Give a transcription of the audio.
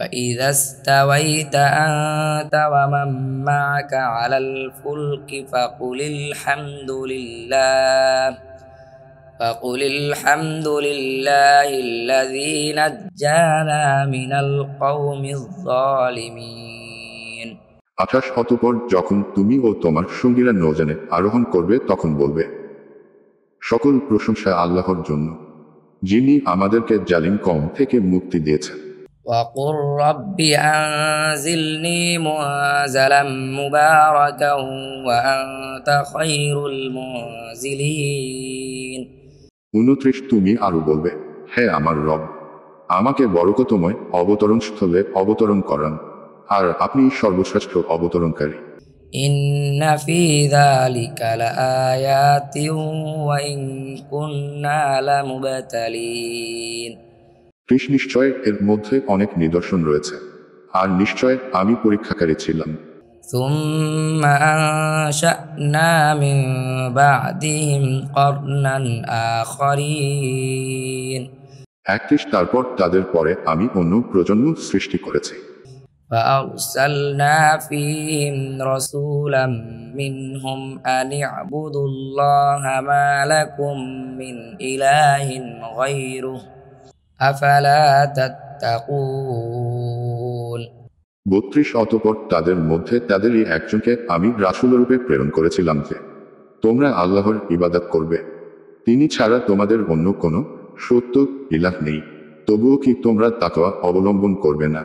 فإذا استويت أنت ومن معك على الفلك فقل الحمد لله الذي نجانا من القوم الظالمين 28 অতঃপর যখন তুমি ও তোমার সঙ্গীরা নৌযানে আরোহণ করবে তখন বলবে, সকল প্রশংসা আল্লাহর জন্য, যিনি আমাদেরকে জালিম কওম থেকে মুক্তি দিয়েছেন। وقل رب أنزلني منزلا مباركا وأنت خير المنزلين 29 তুমি আরো বলবে, হে আমার রব, আমাকে বরকতময় অবতরণস্থলে অবতরণ করান, আর আপনি সর্বশ্রেষ্ঠ অবতরণকারী। إن في ذلك لآيات وإن كنا لمبتلين নিশ্চয় এর মধ্যে অনেক নিদর্শন রয়েছে, আর নিশ্চয় আমি পরীক্ষাকারী ছিলাম। ثم أنشأنا من بعدهم قرنا آخرين তারপর তাদের পরে আমি অন্য প্রজন্ম সৃষ্টি করেছি। فأرسلنا فيهم رسولا منهم أن اعبدوا الله ما لكم من إله غيره أفلا تتقون 32 অতঃপর তাদের মধ্যে তাদেরই একজনকে আমি রাসূলরূপে প্রেরণ করেছিলাম যে, তোমরা আল্লাহর ইবাদত করবে, তিনি ছাড়া তোমাদের অন্য কোনো সত্য ইলাহ নেই, তবুও কি তোমরা তাকওয়া অবলম্বন করবে না?